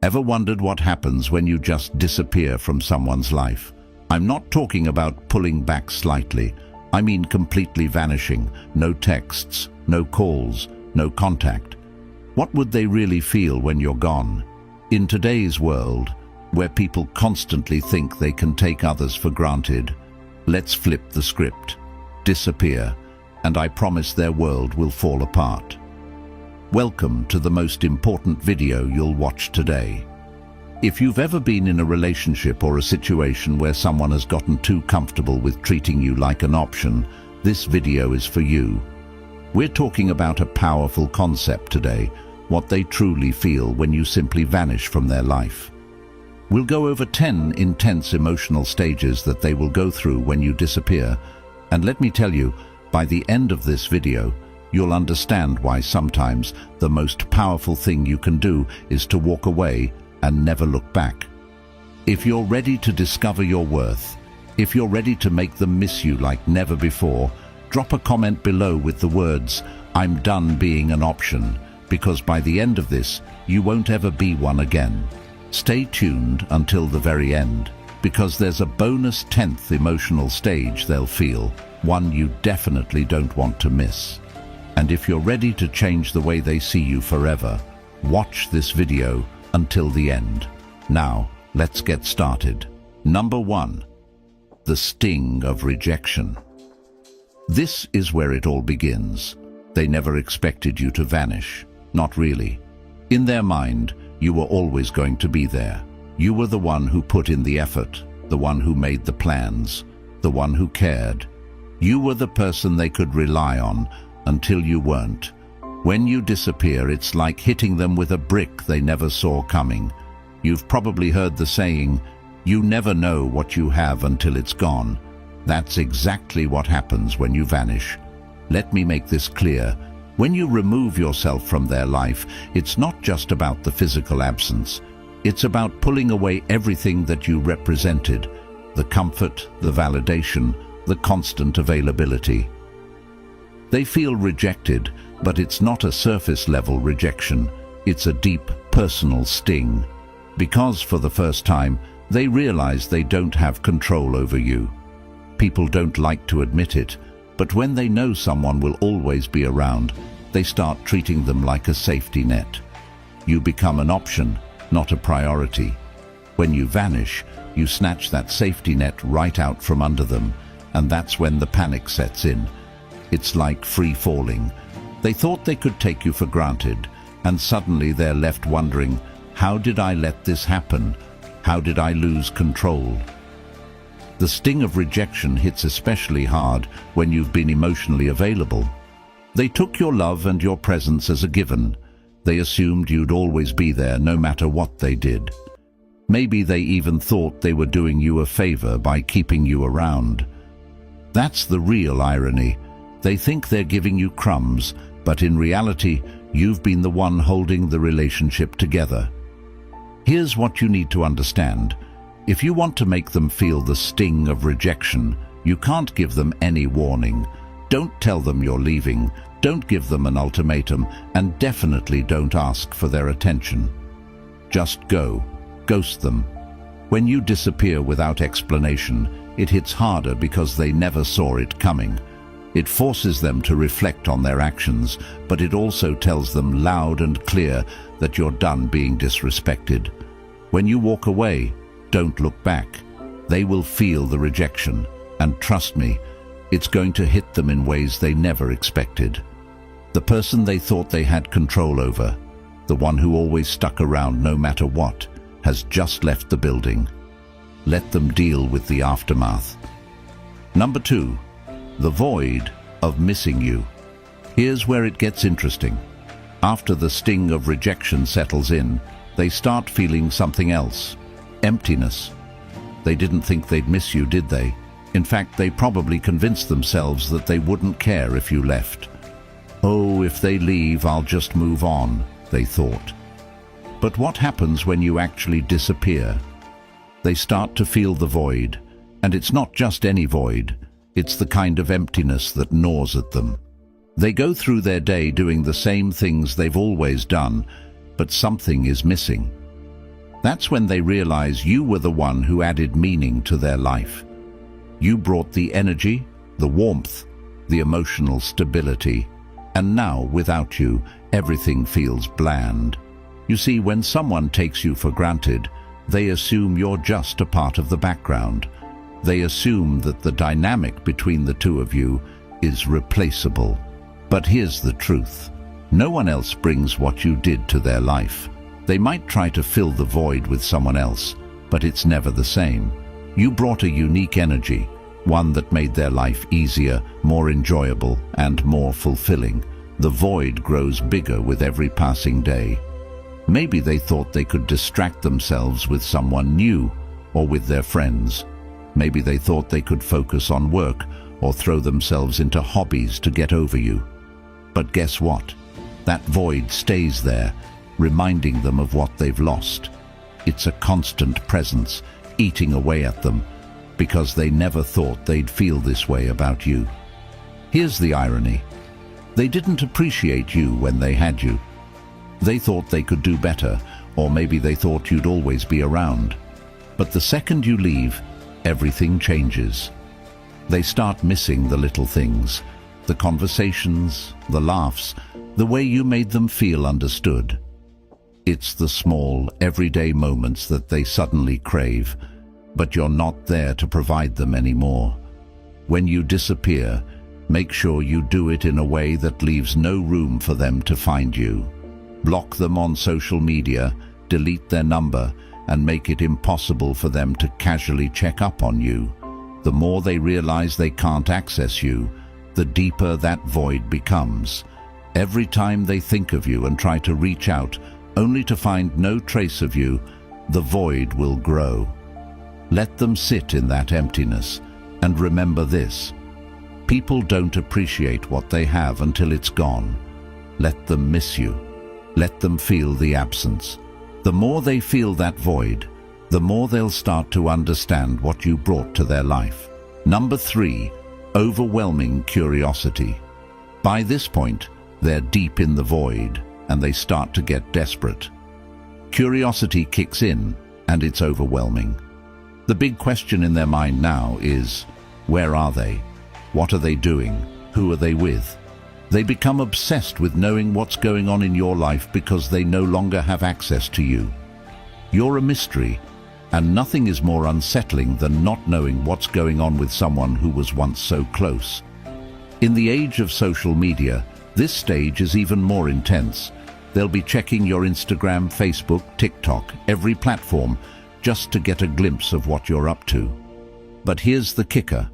Ever wondered what happens when you just disappear from someone's life? I'm not talking about pulling back slightly. I mean completely vanishing. No texts, no calls, no contact. What would they really feel when you're gone? In today's world, where people constantly think they can take others for granted, let's flip the script. Disappear, and I promise their world will fall apart. Welcome to the most important video you'll watch today. If you've ever been in a relationship or a situation where someone has gotten too comfortable with treating you like an option, this video is for you. We're talking about a powerful concept today, what they truly feel when you simply vanish from their life. We'll go over 10 intense emotional stages that they will go through when you disappear, and let me tell you, by the end of this video, you'll understand why sometimes the most powerful thing you can do is to walk away and never look back. If you're ready to discover your worth, if you're ready to make them miss you like never before, drop a comment below with the words, "I'm done being an option," because by the end of this, you won't ever be one again. Stay tuned until the very end, because there's a bonus 10th emotional stage they'll feel, one you definitely don't want to miss. And if you're ready to change the way they see you forever, watch this video until the end. Now, let's get started. Number 1. The sting of rejection. This is where it all begins. They never expected you to vanish. Not really. In their mind, you were always going to be there. You were the one who put in the effort, the one who made the plans, the one who cared. You were the person they could rely on until you weren't. When you disappear, it's like hitting them with a brick they never saw coming. You've probably heard the saying, "You never know what you have until it's gone." That's exactly what happens when you vanish. Let me make this clear. When you remove yourself from their life, it's not just about the physical absence. It's about pulling away everything that you represented, the comfort, the validation, the constant availability. They feel rejected, but it's not a surface-level rejection. It's a deep, personal sting. Because for the first time, they realize they don't have control over you. People don't like to admit it, but when they know someone will always be around, they start treating them like a safety net. You become an option, not a priority. When you vanish, you snatch that safety net right out from under them, and that's when the panic sets in. It's like free falling. They thought they could take you for granted, and suddenly they're left wondering, how did I let this happen? How did I lose control? The sting of rejection hits especially hard when you've been emotionally available. They took your love and your presence as a given. They assumed you'd always be there no matter what they did. Maybe they even thought they were doing you a favor by keeping you around. That's the real irony. They think they're giving you crumbs, but in reality, you've been the one holding the relationship together. Here's what you need to understand. If you want to make them feel the sting of rejection, you can't give them any warning. Don't tell them you're leaving, don't give them an ultimatum, and definitely don't ask for their attention. Just go. Ghost them. When you disappear without explanation, it hits harder because they never saw it coming. It forces them to reflect on their actions, but it also tells them loud and clear that you're done being disrespected. When you walk away, don't look back. They will feel the rejection, and trust me, it's going to hit them in ways they never expected. The person they thought they had control over, the one who always stuck around no matter what, has just left the building. Let them deal with the aftermath. Number 2. The void of missing you. Here's where it gets interesting. After the sting of rejection settles in, they start feeling something else. Emptiness. They didn't think they'd miss you, did they? In fact, they probably convinced themselves that they wouldn't care if you left. Oh, if they leave, I'll just move on, they thought. But what happens when you actually disappear? They start to feel the void, and it's not just any void. It's the kind of emptiness that gnaws at them. They go through their day doing the same things they've always done, but something is missing. That's when they realize you were the one who added meaning to their life. You brought the energy, the warmth, the emotional stability, and now, without you, everything feels bland. You see, when someone takes you for granted, they assume you're just a part of the background. They assume that the dynamic between the two of you is replaceable. But here's the truth. No one else brings what you did to their life. They might try to fill the void with someone else, but it's never the same. You brought a unique energy, one that made their life easier, more enjoyable, and more fulfilling. The void grows bigger with every passing day. Maybe they thought they could distract themselves with someone new or with their friends. Maybe they thought they could focus on work or throw themselves into hobbies to get over you. But guess what? That void stays there, reminding them of what they've lost. It's a constant presence, eating away at them, because they never thought they'd feel this way about you. Here's the irony. They didn't appreciate you when they had you. They thought they could do better, or maybe they thought you'd always be around. But the second you leave, everything changes. They start missing the little things, the conversations, the laughs, the way you made them feel understood. It's the small, everyday moments that they suddenly crave, but you're not there to provide them anymore. When you disappear, make sure you do it in a way that leaves no room for them to find you. Block them on social media, delete their number, and make it impossible for them to casually check up on you. The more they realize they can't access you, the deeper that void becomes. Every time they think of you and try to reach out, only to find no trace of you, the void will grow. Let them sit in that emptiness, and remember this: people don't appreciate what they have until it's gone. Let them miss you. Let them feel the absence. The more they feel that void, the more they'll start to understand what you brought to their life. Number 3, overwhelming curiosity. By this point, they're deep in the void, and they start to get desperate. Curiosity kicks in, and it's overwhelming. The big question in their mind now is, where are they? What are they doing? Who are they with? They become obsessed with knowing what's going on in your life because they no longer have access to you. You're a mystery, and nothing is more unsettling than not knowing what's going on with someone who was once so close. In the age of social media, this stage is even more intense. They'll be checking your Instagram, Facebook, TikTok, every platform, just to get a glimpse of what you're up to. But here's the kicker.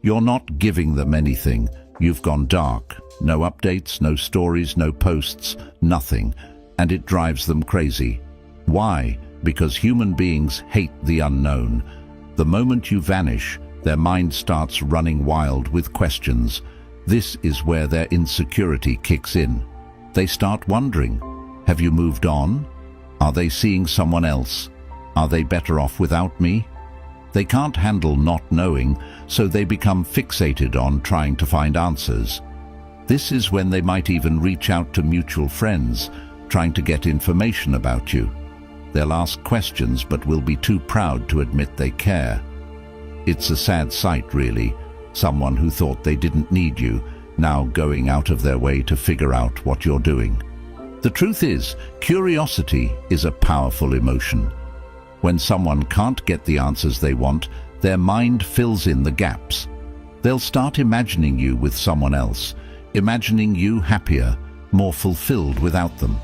You're not giving them anything. You've gone dark. No updates, no stories, no posts, nothing. And it drives them crazy. Why? Because human beings hate the unknown. The moment you vanish, their mind starts running wild with questions. This is where their insecurity kicks in. They start wondering, have you moved on? Are they seeing someone else? Are they better off without me? They can't handle not knowing, so they become fixated on trying to find answers. This is when they might even reach out to mutual friends, trying to get information about you. They'll ask questions but will be too proud to admit they care. It's a sad sight, really. Someone who thought they didn't need you, now going out of their way to figure out what you're doing. The truth is, curiosity is a powerful emotion. When someone can't get the answers they want, their mind fills in the gaps. They'll start imagining you with someone else, imagining you happier, more fulfilled without them.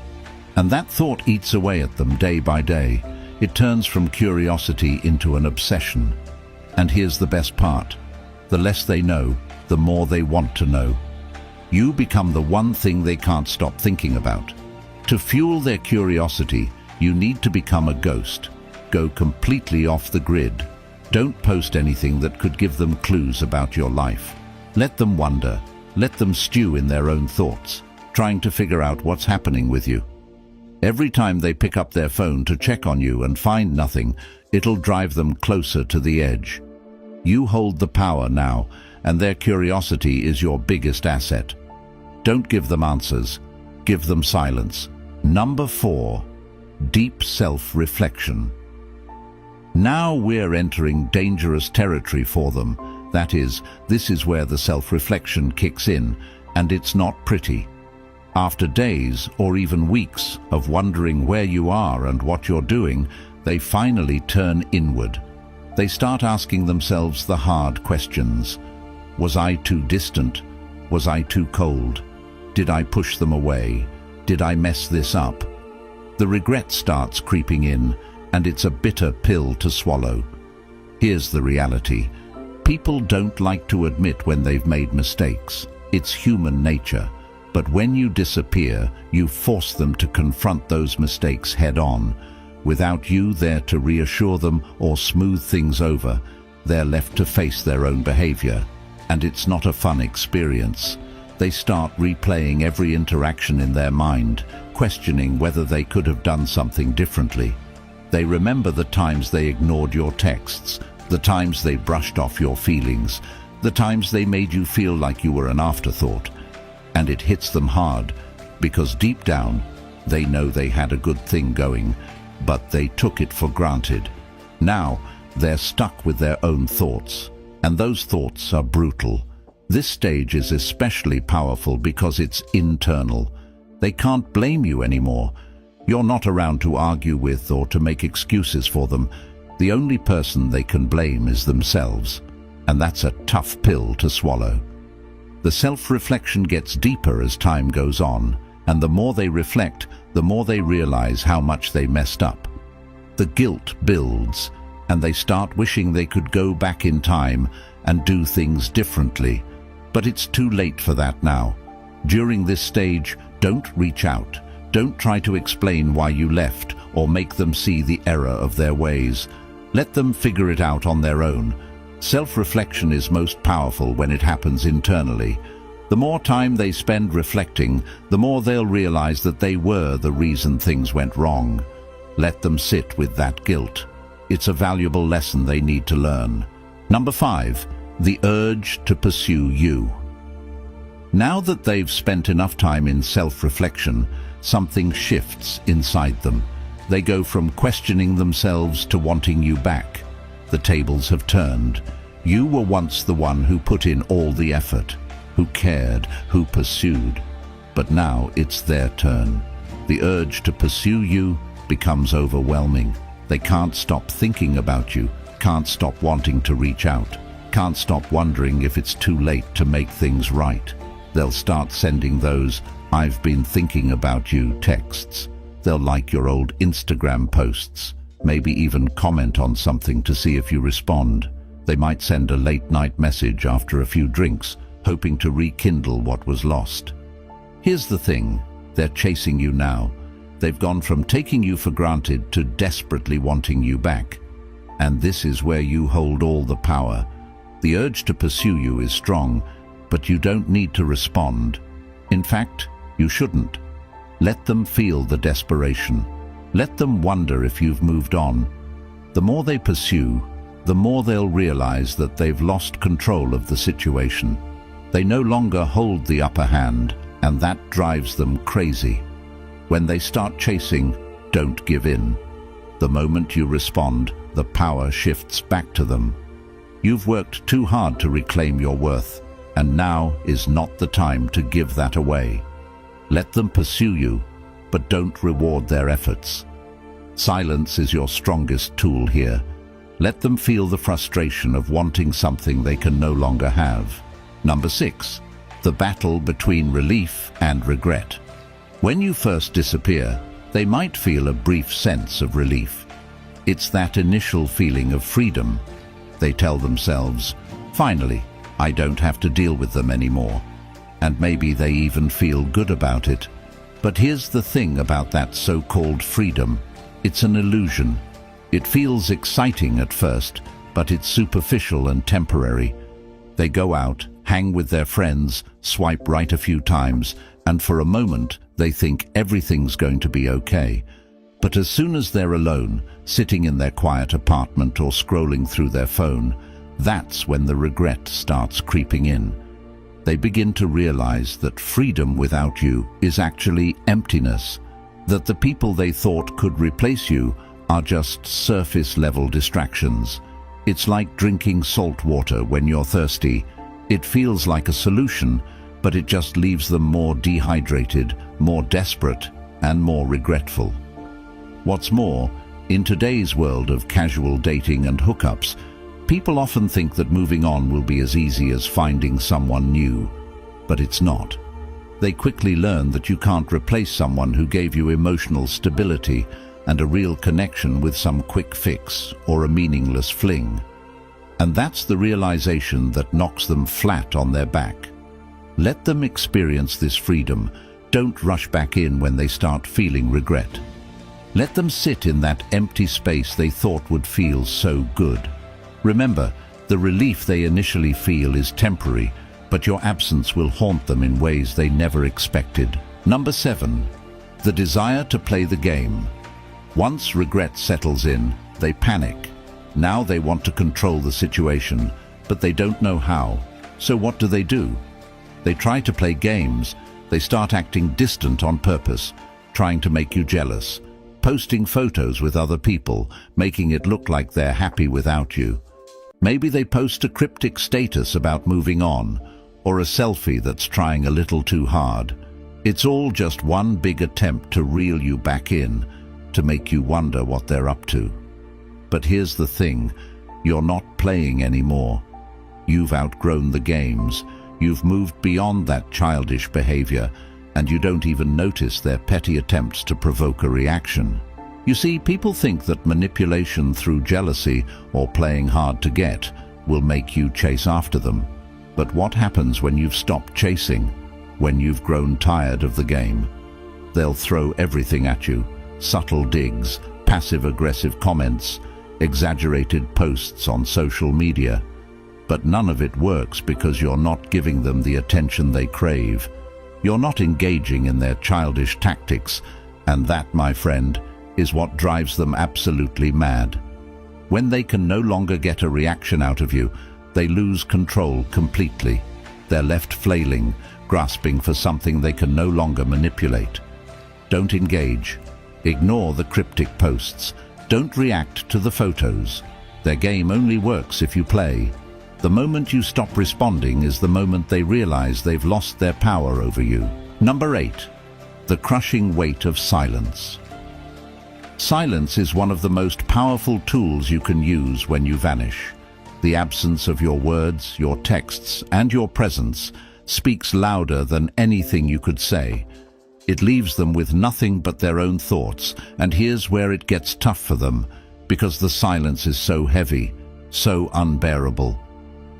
And that thought eats away at them day by day. It turns from curiosity into an obsession. And here's the best part. The less they know, the more they want to know. You become the one thing they can't stop thinking about. To fuel their curiosity, you need to become a ghost. Go completely off the grid. Don't post anything that could give them clues about your life. Let them wonder. Let them stew in their own thoughts, trying to figure out what's happening with you. Every time they pick up their phone to check on you and find nothing, it'll drive them closer to the edge. You hold the power now, and their curiosity is your biggest asset. Don't give them answers. Give them silence. Number 4, deep self-reflection. Now we're entering dangerous territory for them. That is, this is where the self-reflection kicks in, and it's not pretty. After days or even weeks of wondering where you are and what you're doing, they finally turn inward. They start asking themselves the hard questions. Was I too distant? Was I too cold? Did I push them away? Did I mess this up? The regret starts creeping in, and it's a bitter pill to swallow. Here's the reality. People don't like to admit when they've made mistakes. It's human nature. But when you disappear, you force them to confront those mistakes head-on. Without you there to reassure them or smooth things over, they're left to face their own behavior. And it's not a fun experience. They start replaying every interaction in their mind, questioning whether they could have done something differently. They remember the times they ignored your texts, the times they brushed off your feelings, the times they made you feel like you were an afterthought. And it hits them hard, because deep down, they know they had a good thing going, but they took it for granted. Now, they're stuck with their own thoughts, and those thoughts are brutal. This stage is especially powerful because it's internal. They can't blame you anymore. You're not around to argue with or to make excuses for them. The only person they can blame is themselves, and that's a tough pill to swallow. The self-reflection gets deeper as time goes on, and the more they reflect, the more they realize how much they messed up. The guilt builds, and they start wishing they could go back in time and do things differently. But it's too late for that now. During this stage, don't reach out. Don't try to explain why you left or make them see the error of their ways. Let them figure it out on their own. Self-reflection is most powerful when it happens internally. The more time they spend reflecting, the more they'll realize that they were the reason things went wrong. Let them sit with that guilt. It's a valuable lesson they need to learn. Number 5, the urge to pursue you. Now that they've spent enough time in self-reflection, something shifts inside them. They go from questioning themselves to wanting you back. The tables have turned. You were once the one who put in all the effort, who cared, who pursued. But now it's their turn. The urge to pursue you becomes overwhelming. They can't stop thinking about you, can't stop wanting to reach out, can't stop wondering if it's too late to make things right. They'll start sending those "I've been thinking about you" texts. They'll like your old Instagram posts, maybe even comment on something to see if you respond. They might send a late-night message after a few drinks, hoping to rekindle what was lost. Here's the thing, they're chasing you now. They've gone from taking you for granted to desperately wanting you back. And this is where you hold all the power. The urge to pursue you is strong, but you don't need to respond. In fact, you shouldn't. Let them feel the desperation. Let them wonder if you've moved on. The more they pursue, the more they'll realize that they've lost control of the situation. They no longer hold the upper hand, and that drives them crazy. When they start chasing, don't give in. The moment you respond, the power shifts back to them. You've worked too hard to reclaim your worth, and now is not the time to give that away. Let them pursue you, but don't reward their efforts. Silence is your strongest tool here. Let them feel the frustration of wanting something they can no longer have. Number 6, the battle between relief and regret. When you first disappear, they might feel a brief sense of relief. It's that initial feeling of freedom. They tell themselves, "Finally, I don't have to deal with them anymore." And maybe they even feel good about it. But here's the thing about that so-called freedom. It's an illusion. It feels exciting at first, but it's superficial and temporary. They go out, hang with their friends, swipe right a few times, and for a moment they think everything's going to be okay. But as soon as they're alone, sitting in their quiet apartment or scrolling through their phone, that's when the regret starts creeping in. They begin to realize that freedom without you is actually emptiness. that the people they thought could replace you are just surface-level distractions. It's like drinking salt water when you're thirsty. It feels like a solution, but it just leaves them more dehydrated, more desperate, and more regretful. What's more, in today's world of casual dating and hookups, people often think that moving on will be as easy as finding someone new, but it's not. They quickly learn that you can't replace someone who gave you emotional stability and a real connection with some quick fix or a meaningless fling. And that's the realization that knocks them flat on their back. Let them experience this freedom. Don't rush back in when they start feeling regret. Let them sit in that empty space they thought would feel so good. Remember, the relief they initially feel is temporary, but your absence will haunt them in ways they never expected. Number 7. The desire to play the game. Once regret settles in, they panic. Now they want to control the situation, but they don't know how. So what do? They try to play games. They start acting distant on purpose, trying to make you jealous, posting photos with other people, making it look like they're happy without you. Maybe they post a cryptic status about moving on, or a selfie that's trying a little too hard. It's all just one big attempt to reel you back in, to make you wonder what they're up to. But here's the thing, you're not playing anymore. You've outgrown the games. You've moved beyond that childish behavior, and you don't even notice their petty attempts to provoke a reaction. You see, people think that manipulation through jealousy or playing hard to get will make you chase after them. But what happens when you've stopped chasing, when you've grown tired of the game? They'll throw everything at you: subtle digs, passive-aggressive comments, exaggerated posts on social media. But none of it works because you're not giving them the attention they crave. You're not engaging in their childish tactics, and that, my friend, is what drives them absolutely mad. When they can no longer get a reaction out of you, they lose control completely. They're left flailing, grasping for something they can no longer manipulate. Don't engage. Ignore the cryptic posts. Don't react to the photos. Their game only works if you play. The moment you stop responding is the moment they realize they've lost their power over you. Number 8. The crushing weight of silence. Silence is one of the most powerful tools you can use when you vanish. The absence of your words, your texts, and your presence speaks louder than anything you could say. It leaves them with nothing but their own thoughts, and here's where it gets tough for them, because the silence is so heavy, so unbearable.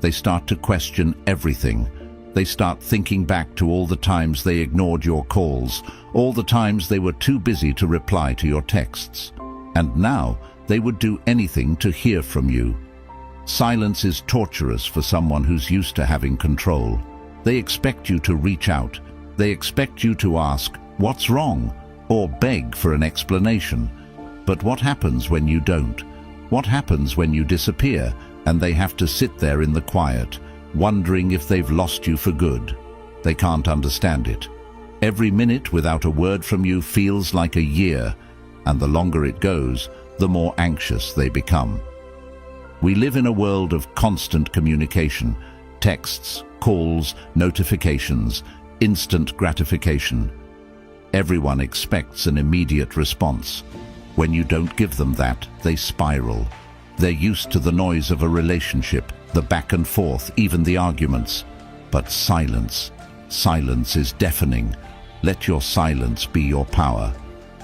They start to question everything. They start thinking back to all the times they ignored your calls, all the times they were too busy to reply to your texts. And now they would do anything to hear from you. Silence is torturous for someone who's used to having control. They expect you to reach out. They expect you to ask, "What's wrong?" or beg for an explanation. But what happens when you don't? What happens when you disappear and they have to sit there in the quiet, wondering if they've lost you for good? They can't understand it. Every minute without a word from you feels like a year, and the longer it goes, the more anxious they become. We live in a world of constant communication: texts, calls, notifications, instant gratification. Everyone expects an immediate response. When you don't give them that, they spiral. They're used to the noise of a relationship, the back and forth, even the arguments. But silence is deafening. Let your silence be your power.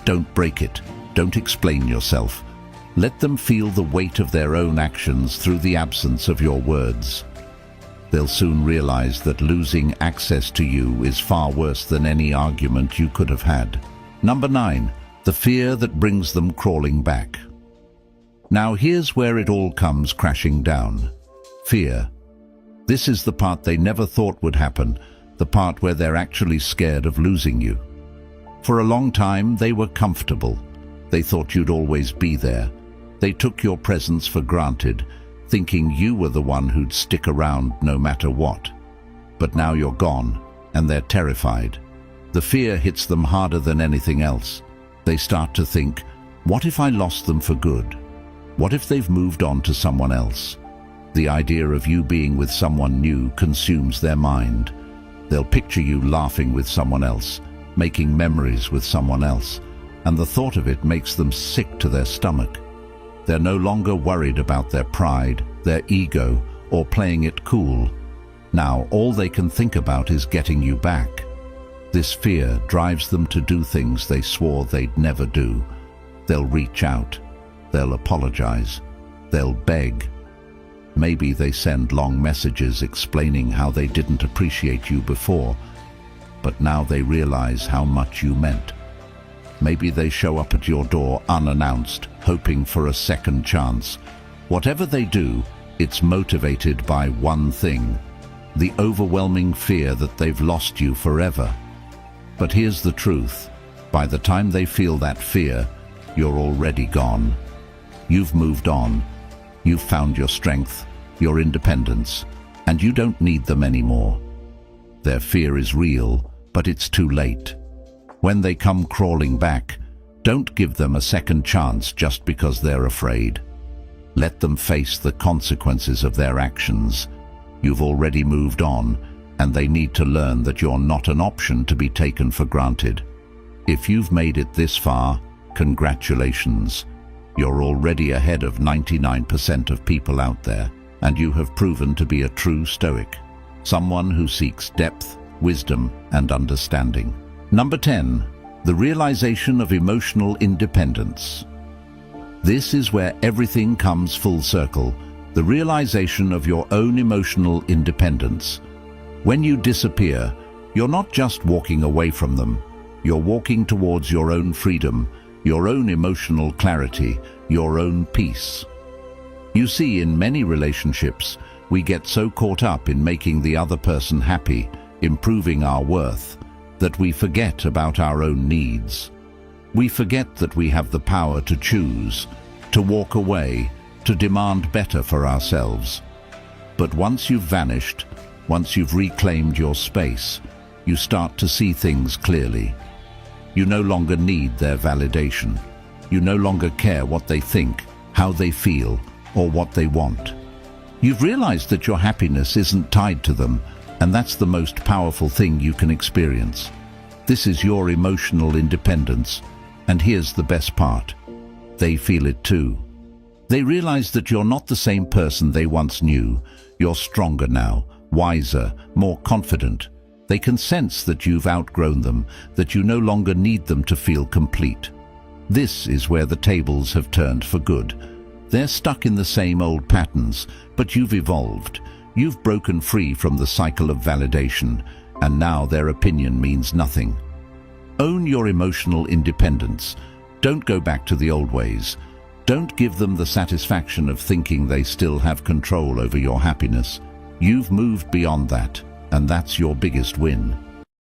Don't break it. Don't explain yourself. Let them feel the weight of their own actions through the absence of your words. They'll soon realize that losing access to you is far worse than any argument you could have had. Number 9. The fear that brings them crawling back. Now here's where it all comes crashing down. Fear. This is the part they never thought would happen, the part where they're actually scared of losing you. For a long time, they were comfortable. They thought you'd always be there. They took your presence for granted, thinking you were the one who'd stick around no matter what. But now you're gone, and they're terrified. The fear hits them harder than anything else. They start to think, what if I lost them for good? What if they've moved on to someone else? The idea of you being with someone new consumes their mind. They'll picture you laughing with someone else, making memories with someone else, and the thought of it makes them sick to their stomach. They're no longer worried about their pride, their ego, or playing it cool. Now, all they can think about is getting you back. This fear drives them to do things they swore they'd never do. They'll reach out. They'll apologize. They'll beg. Maybe they send long messages explaining how they didn't appreciate you before, but now they realize how much you meant. Maybe they show up at your door unannounced, hoping for a second chance. Whatever they do, it's motivated by one thing: the overwhelming fear that they've lost you forever. But here's the truth. By the time they feel that fear, you're already gone. You've moved on. You've found your strength, your independence, and you don't need them anymore. Their fear is real, but it's too late. When they come crawling back, don't give them a second chance just because they're afraid. Let them face the consequences of their actions. You've already moved on, and they need to learn that you're not an option to be taken for granted. If you've made it this far, congratulations. You're already ahead of 99% of people out there, and you have proven to be a true stoic, someone who seeks depth, wisdom, and understanding. Number 10, the realization of emotional independence. This is where everything comes full circle, the realization of your own emotional independence. When you disappear, you're not just walking away from them, you're walking towards your own freedom, your own emotional clarity, your own peace. You see, in many relationships, we get so caught up in making the other person happy, improving our worth, that we forget about our own needs. We forget that we have the power to choose, to walk away, to demand better for ourselves. But once you've vanished, once you've reclaimed your space, you start to see things clearly. You no longer need their validation. You no longer care what they think, how they feel, or what they want. You've realized that your happiness isn't tied to them, and that's the most powerful thing you can experience. This is your emotional independence, and here's the best part. They feel it too. They realize that you're not the same person they once knew. You're stronger now, wiser, more confident. They can sense that you've outgrown them, that you no longer need them to feel complete. This is where the tables have turned for good. They're stuck in the same old patterns, but you've evolved. You've broken free from the cycle of validation, and now their opinion means nothing. Own your emotional independence. Don't go back to the old ways. Don't give them the satisfaction of thinking they still have control over your happiness. You've moved beyond that, and that's your biggest win.